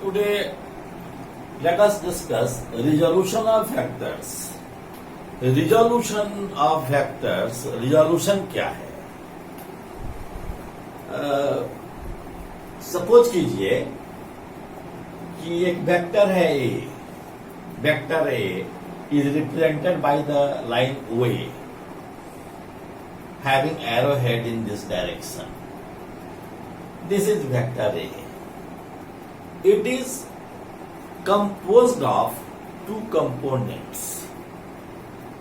Today, let us discuss resolution of vectors. Resolution of vectors, resolution क्या है? Suppose कीजिए कि एक वेक्टर है A, vector A is represented by the line OA having arrowhead in this direction. This is vector A. It is composed of two components.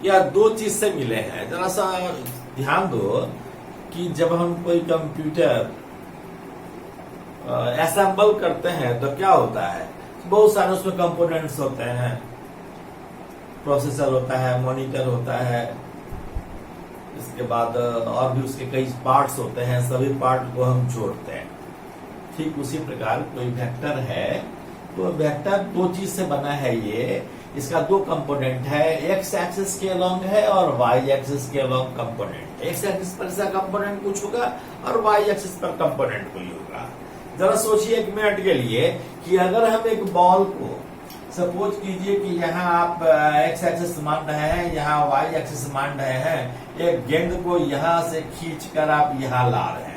या दो चीज से मिले हैं. जरा सा ध्यान दो कि जब हम कोई कंप्यूटर असेंबल करते हैं तो क्या होता है, बहुत सारे उसमें कंपोनेंट्स होते हैं. प्रोसेसर होता है, मॉनिटर होता है, इसके बाद और भी उसके कई पार्ट्स होते हैं. सभी पार्ट को हम जोड़ते हैं. ठीक उसी प्रकार कोई वेक्टर है तो वेक्टर दो चीज से बना है. ये इसका दो कंपोनेंट है, एक्स एक्सिस के अलोंग है और वाई एक्सिस के अलोंग कंपोनेंट. एक्स एक्सिस पर इसका कंपोनेंट कुछ होगा और वाई एक्सिस पर कंपोनेंट कोई होगा. जरा सोचिए एक मिनट के लिए कि अगर हम एक बॉल को, सपोज कीजिए कि यहाँ आप एक्स एक्सिस मान रहे हैं, यहाँ वाई एक्सिस मान रहे हैं, एक गेंद को यहाँ से खींचकर आप यहाँ ला रहे हैं.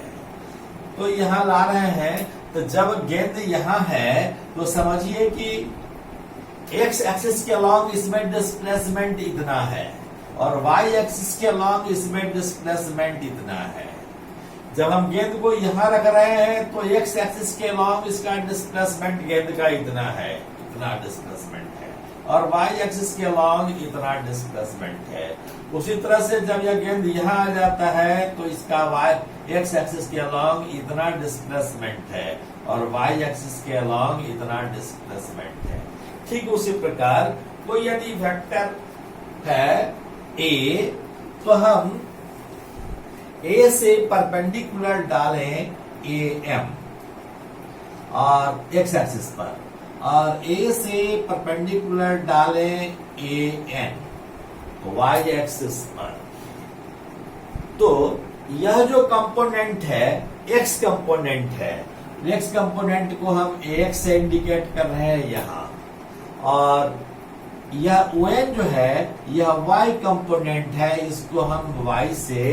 तो यहाँ ला रहे हैं तो जब गेंद यहाँ है तो समझिए कि एक्स एक्सिस के अलॉन्ग इसमें डिस्प्लेसमेंट इतना है और वाई एक्सिस के अलॉन्ग इसमें डिस्प्लेसमेंट इतना है. जब हम गेंद को यहाँ रख रहे हैं तो एक्स एक्सिस के अलॉन्ग इसका डिस्प्लेसमेंट गेंद का इतना है, इतना डिस्प्लेसमेंट है, और वाई एक्सिस के अलॉन्ग इतना डिस्प्लेसमेंट है. उसी तरह से जब यह गेंद यहाँ आ जाता है तो इसका वाई एक्स एक्सिस के अलॉन्ग इतना डिस्प्लेसमेंट है और वाई एक्सिस के अलॉन्ग इतना डिस्प्लेसमेंट है. ठीक उसी प्रकार कोई यदि वेक्टर है ए तो हम ए से परपेंडिकुलर डालें ए एम और एक्स एक्सिस पर, और ए से परपेंडिकुलर डालें ए एन वाई एक्सिस पर. तो यह जो कंपोनेंट है एक्स कंपोनेंट है, एक्स कंपोनेंट को हम एक्स से इंडिकेट कर रहे हैं यहाँ, और यह ओ एन जो है यह वाई कंपोनेंट है, इसको हम वाई से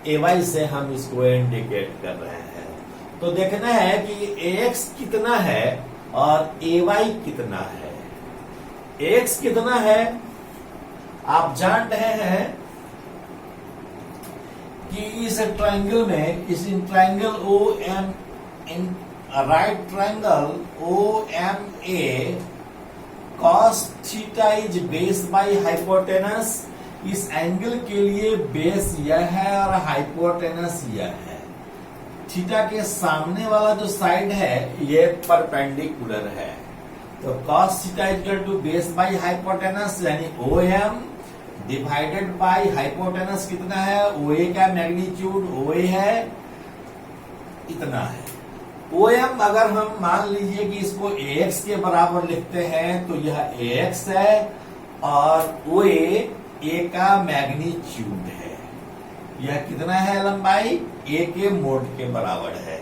ए वाई से हम इसको इंडिकेट कर रहे हैं. तो देखना है कि एक्स कितना है और ए वाई कितना है. एक्स कितना है आप जान रहे हैं कि इस ट्रायंगल में, इस triangle O M, in right triangle O M A, cos theta is base by hypotenuse. इस एंगल के लिए बेस यह है और हाइपोटेनस यह है. थीटा के सामने वाला जो साइड है ये परपेंडिकुलर है. तो cos theta equal to base by hypotenuse यानी O M divided by hypotenuse कितना है, ओ ए का मैग्नीट्यूड ओ ए है इतना है. ओ एम अगर हम मान लीजिए कि इसको ए एक्स के बराबर लिखते हैं तो यह ए एक्स है और ओ ए का मैग्नीट्यूड है. यह कितना है लंबाई, ए के मोड के बराबर है.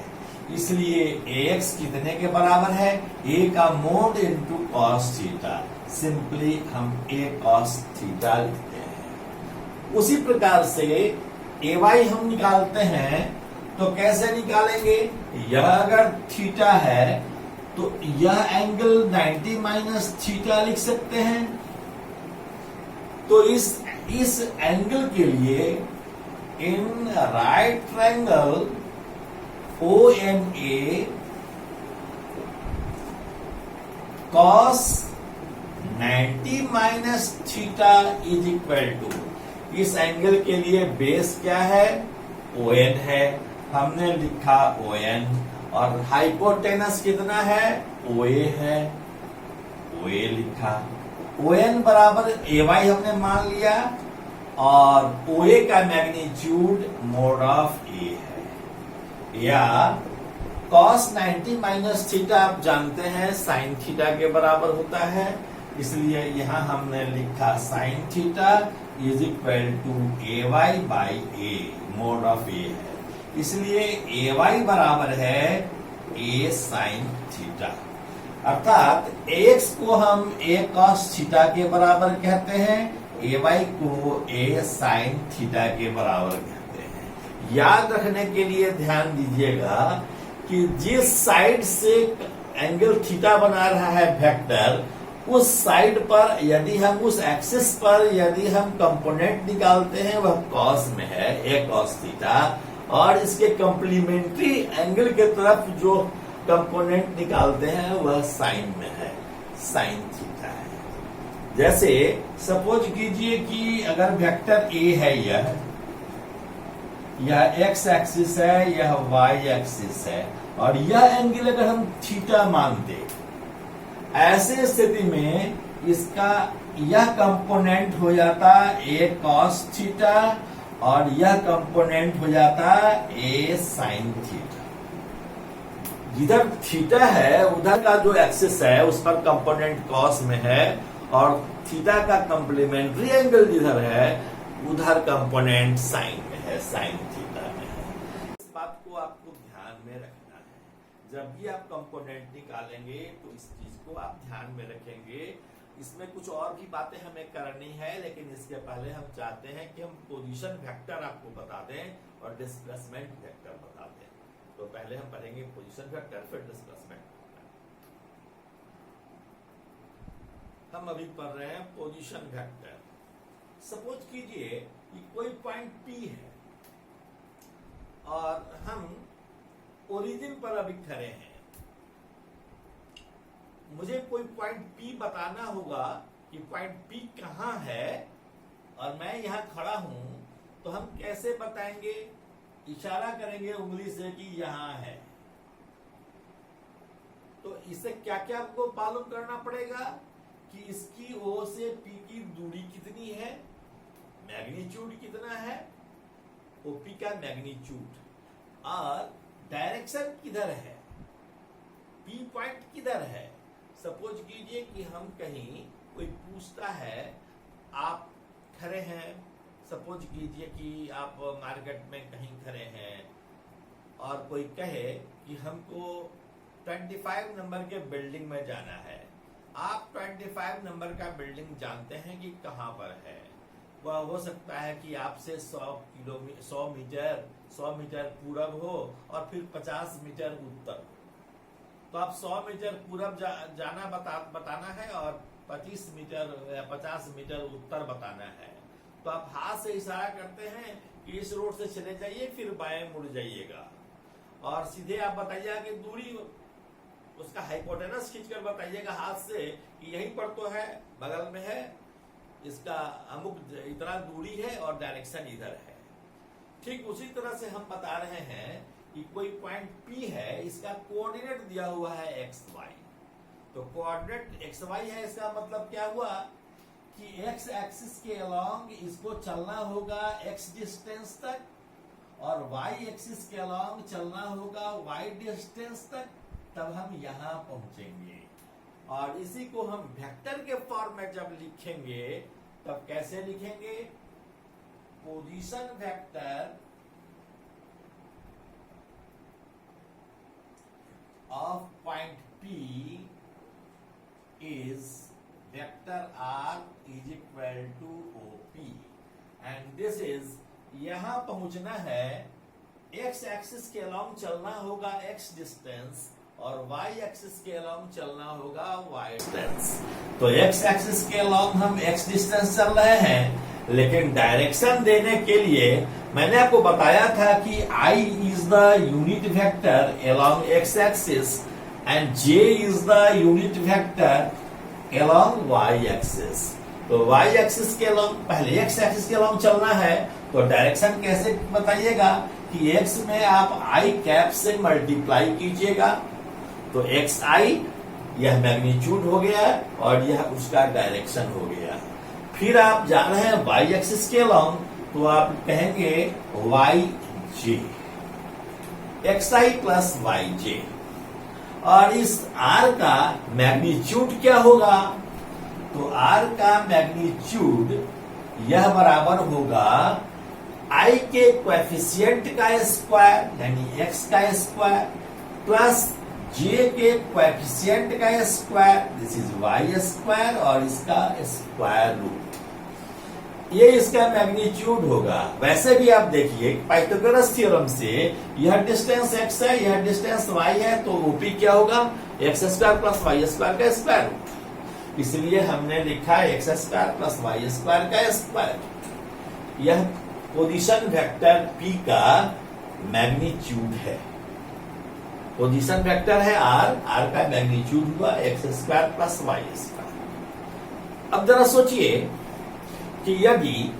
इसलिए ए एक्स कितने के बराबर है, ए का mode into cos theta. Simply हम ए कॉस थीटा लिखते हैं. उसी प्रकार से ए वाई हम निकालते हैं तो कैसे निकालेंगे, यह अगर थीटा है तो यह एंगल 90 माइनस थीटा लिख सकते हैं. तो इस एंगल के लिए in right triangle O M A cos 90 minus theta is equal to, इस एंगल के लिए बेस क्या है, ओ एन है, हमने लिखा ओ एन, और हाइपोटेनस कितना है, ओ ए है, ओ ए लिखा. ओ एन बराबर ए वाई हमने मान लिया और ओ ए का मैग्नीट्यूड मोड ऑफ ए है. या cos 90 माइनस थीटा आप जानते हैं साइन थीटा के बराबर होता है, इसलिए यहां हमने लिखा sine theta is equal to A Y by A, mod of A है. इसलिए ए वाई बराबर है ए साइन थीटा, अर्थात ax को हम a cos थीटा के बराबर कहते हैं, ay को a साइन थीटा के बराबर कहते हैं। याद रखने के लिए ध्यान दीजिएगा कि जिस साइड से एंगल थीटा बना रहा है वेक्टर, उस साइड पर यदि हम उस एक्सिस पर यदि हम कंपोनेंट निकालते हैं वह कॉस में है, a cos थीटा, और इसके कंप्लीमेंट्री एंगल के तरफ जो कंपोनेंट निकालते हैं वह साइन में है, साइन थीटा है। जैसे सपोज कीजिए कि अगर वेक्टर a है, यह x एक्सिस है, यह y एक्सिस है, और यह एंगल अगर हम थीटा मानते, ऐसे स्थिति में इसका यह कंपोनेंट हो जाता a cos थीटा और यह कंपोनेंट हो जाता a sin थीटा। जिधर थीटा है उधर का जो एक्सिस है उस पर कंपोनेंट cos में है, और थीटा का कंप्लीमेंट्री एंगल जिधर है उधर कंपोनेंट साइन में है, साइन थीटा में है। इस बात को आपको ध्यान में रखना है। जब भी आप कंपोनेंट निकालेंगे तो इस चीज को आप ध्यान में रखेंगे। इसमें कुछ और भी बातें हमें करनी है, लेकिन इसके पहले हम चाहते हैं कि हम पोजीशन वेक्टर आपको बता दें और डिस्प्लेसमेंट वेक्टर बता दें। तो पहले हम पढ़ेंगे पोजीशन वेक्टर, फिर डिस्प्लेसमेंट। हम अभी पढ़ रहे हैं पोजीशन वेक्टर। सपोज कीजिए कि कोई पॉइंट P है और हम ओरिजिन पर अभी खड़े हैं। मुझे कोई पॉइंट P बताना होगा कि पॉइंट P कहाँ है, और मैं यहां खड़ा हूं, तो हम कैसे बताएंगे? इशारा करेंगे उंगली से कि यहां है। तो इससे क्या क्या आपको मालूम करना पड़ेगा कि इसकी O से P की दूरी कितनी है, मैग्नीट्यूड कितना है, OP का मैग्नीट्यूड, और डायरेक्शन किधर है, P पॉइंट किधर है। सपोज कीजिए कि हम कहीं, कोई पूछता है, आप खड़े हैं, सपोज कीजिए कि आप मार्केट में कहीं खड़े हैं और कोई कहे कि हमको 25 नंबर के बिल्डिंग में जाना है। आप 25 नंबर का बिल्डिंग जानते हैं कि कहाँ पर है। वह हो सकता है कि आपसे 100 मीटर पूरब हो और फिर 50 मीटर उत्तर। तो आप 100 मीटर पूरब जाना बताना है और 25 मीटर या 50 मीटर उत्तर बताना है। तो आप हाथ से इशारा करते हैं कि इस रोड से चले जाइए, फिर बाएं मुड़ जाइएगा, और सीधे आप बताइएगा कि दूरी, उसका हाइपोटेनस खींचकर बताइएगा हाथ से कि यहीं पर तो है, बगल में है, इसका अमुक इतना दूरी है और डायरेक्शन इधर है। ठीक उसी तरह से हम बता रहे हैं कि कोई पॉइंट P है, इसका कोऑर्डिनेट दिया हुआ है XY। तो कोऑर्डिनेट XY है, इसका मतलब क्या हुआ कि X एक्सिस के अलोंग इसको चलना होगा X डिस्टेंस तक, और Y एक्सिस के अलोंग चलना होगा Y डिस्टेंस तक, तब हम यहां पहुंचेंगे। और इसी को हम वेक्टर के फॉर्म में जब लिखेंगे तब कैसे लिखेंगे? Position vector of point P is vector R is equal to OP, and this is, यहां पहुंचना है, X एक्सिस के अलोंग चलना होगा X डिस्टेंस, और Y एक्सिस के अलोंग चलना होगा Y डिस्टेंस। तो X एक्सिस के अलोंग हम X डिस्टेंस चल रहे हैं, लेकिन डायरेक्शन देने के लिए मैंने आपको बताया था कि I is the unit vector along X axis and J is the unit vector along Y axis। तो Y एक्सिस के अलोंग, पहले X एक्सिस के अलोंग चलना है, तो डायरेक्शन कैसे बताइएगा कि X में आप I कैप से मल्टीप्लाई कीजिएगा, तो XI यह मैग्नीट्यूड हो गया और यह उसका डायरेक्शन हो गया। फिर आप जा रहे हैं Y एक्सिस के अलोंग, तो आप कहेंगे YJ, XI प्लस YJ, और इस R का मैग्नीट्यूड क्या होगा? तो R का मैग्नीट्यूड यह बराबर होगा I के कोएफिशिएंट का स्क्वायर यानी X का स्क्वायर प्लस जे के कोएफिशिएंट का square, this is Y square, और इसका स्क्वायर रूट, ये इसका मैग्नीट्यूड होगा। वैसे भी आप देखिए पाइथागोरस थ्योरम से यह डिस्टेंस x है, यह डिस्टेंस y है, तो ओपी क्या होगा, X square plus Y square का स्क्वायर रूट। इसलिए हमने लिखा X square plus Y square का स्क्वायर। यह पोजीशन वेक्टर p का मैग्नीट्यूड है। पोजीशन वेक्टर है r का मैग्नीट्यूड हुआ X square plus Y square. अब जरा सोचिए कि यदि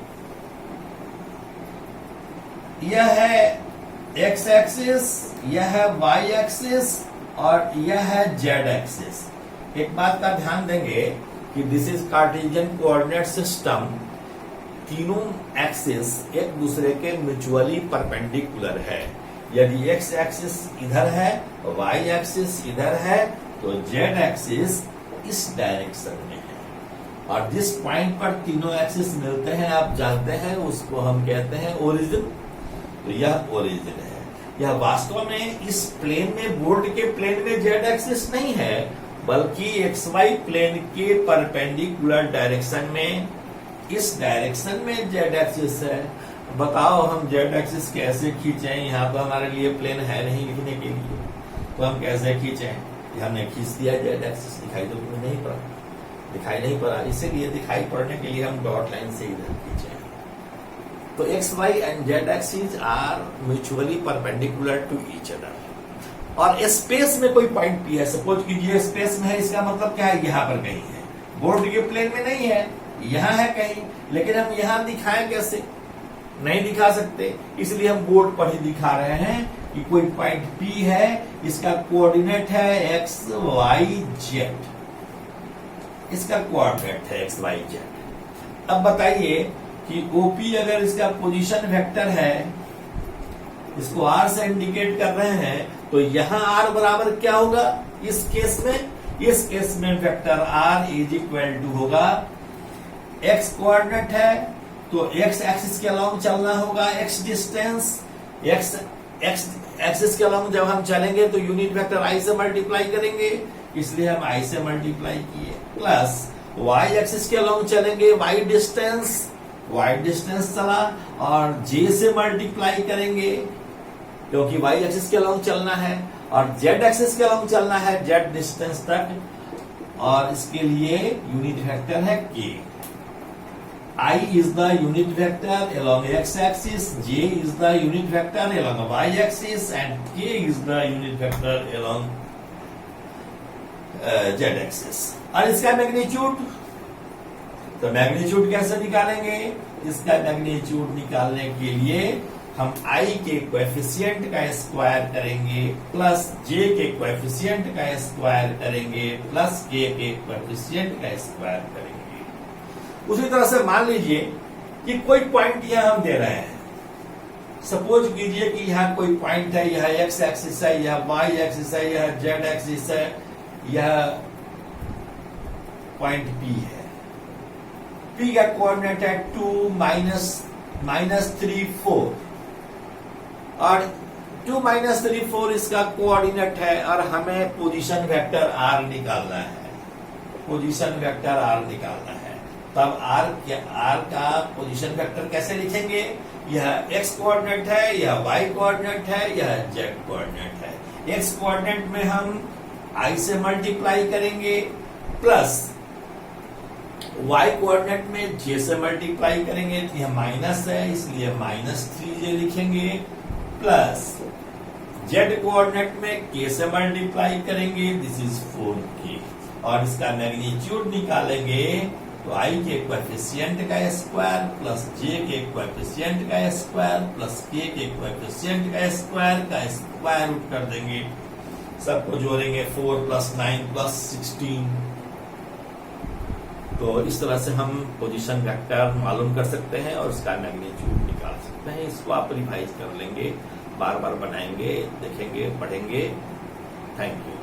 यह है x एक्सिस, यह है y एक्सिस और यह है z एक्सिस। एक बात का ध्यान देंगे कि this is Cartesian coordinate system. तीनों एक्सिस एक दूसरे के म्यूचुअली परपेंडिकुलर है। यदि x एक्सिस इधर है, y एक्सिस इधर है, तो z एक्सिस इस डायरेक्शन में है। और जिस पॉइंट पर तीनों एक्सिस मिलते हैं आप जानते हैं, उसको हम कहते हैं ओरिजिन। तो यह ओरिजिन है। यह वास्तव में इस प्लेन में, बोर्ड के प्लेन में जेड एक्सिस नहीं है, बल्कि एक्स वाई प्लेन के परपेंडिकुलर डायरेक्शन में, इस डायरेक्शन में जेड एक्सिस है। बताओ हम जेड एक्सिस कैसे खींचें? यहाँ तो हमारे लिए प्लेन है नहीं लिखने के लिए, तो हम कैसे खींचें? हमने खींच दिया जेड एक्सिस, दिखाई तो नहीं पड़ा, दिखाई नहीं पड़ा, इसीलिए दिखाई पड़ने के लिए हम डॉट लाइन से इधर खींचे। तो X Y and Z axis are mutually perpendicular to each other. और स्पेस में कोई पॉइंट पी है, सपोज कीजिए स्पेस में है, इसका मतलब क्या है, यहाँ पर कहीं है, बोर्ड के प्लेन में नहीं है, यहाँ है कहीं। लेकिन हम यहाँ दिखाएं कैसे? नहीं दिखा सकते, इसलिए हम बोर्ड पर ही दिखा रहे हैं कि कोई पॉइंट पी है, इसका कोऑर्डिनेट है एक्स वाई जेड, इसका कोऑर्डिनेट है एक्स वाई जेड। अब बताइए कि ओपी अगर इसका पोजीशन वेक्टर है, इसको आर से इंडिकेट कर रहे हैं, तो यहां आर बराबर क्या होगा इस केस में? इस केस में vector R is equal to होगा, एक्स कोऑर्डिनेट है तो एक्स एक्सिस के अलोंग चलना होगा, एक्स डिस्टेंस, एक्स एक्सिस के अलोंग जब हम चलेंगे तो यूनिट वेक्टर आई से मल्टीप्लाई करेंगे, इसलिए हम आई से मल्टीप्लाई किए, प्लस वाई एक्सिस के अलोंग चलेंगे, वाई डिस्टेंस चला, और जे से मल्टीप्लाई करेंगे क्योंकि वाई एक्सिस के अलोंग चलना है, और जेड एक्सिस के अलोंग चलना है, जेड डिस्टेंस तक, और इसके लिए यूनिट वेक्टर है के। I is the unit vector along x-axis, J is the unit vector along y-axis, and K is the unit vector along z-axis. और इसका मैग्नीट्यूड, तो मैग्नीट्यूड कैसे निकालेंगे? इसका मैग्नीट्यूड निकालने के लिए हम I के कोएफिशिएंट का स्क्वायर करेंगे, प्लस J के कोएफिशिएंट का स्क्वायर करेंगे, प्लस K के कोएफिशिएंट का स्क्वायर करेंगे। उसी तरह से मान लीजिए कि कोई पॉइंट यहां हम दे रहे हैं, सपोज कीजिए कि यहां कोई पॉइंट है, यह एक्स एक्सिस है, यह वाई एक्सिस है, यह जेड एक्सिस है, यह पॉइंट पी है। पी का कोऑर्डिनेट है 2 -3 4, और 2 -3 4 इसका कोऑर्डिनेट है, और हमें पोजीशन वेक्टर आर निकालना है, पोजीशन वेक्टर आर निकालना है। तब आर का पोजीशन वेक्टर कैसे लिखेंगे? यह एक्स कोऑर्डिनेट है, यह वाई कोऑर्डिनेट है, यह जेड कोऑर्डिनेट है। एक्स कोऑर्डिनेट में हम आई से मल्टीप्लाई करेंगे, प्लस वाई कोऑर्डिनेट में जे से मल्टीप्लाई करेंगे, तो यह माइनस है इसलिए -3j लिखेंगे, प्लस जेड कोऑर्डिनेट में के से मल्टीप्लाई करेंगे, दिस इज 4k, और इसका मैग्नीट्यूड निकालेंगे तो आई के कोएफिशिएंट का स्क्वायर प्लस जे के कोएफिशिएंट का स्क्वायर प्लस के कोएफिशिएंट का स्क्वायर रूट कर देंगे, सबको जोड़ेंगे 4 + 9 + 16। तो इस तरह से हम पोजीशन वेक्टर मालूम कर सकते हैं और इसका मैग्नीट्यूड निकाल सकते हैं। इसको आप रिवाइज कर लेंगे, बार बार बनाएंगे, देखेंगे, पढ़ेंगे। Thank you.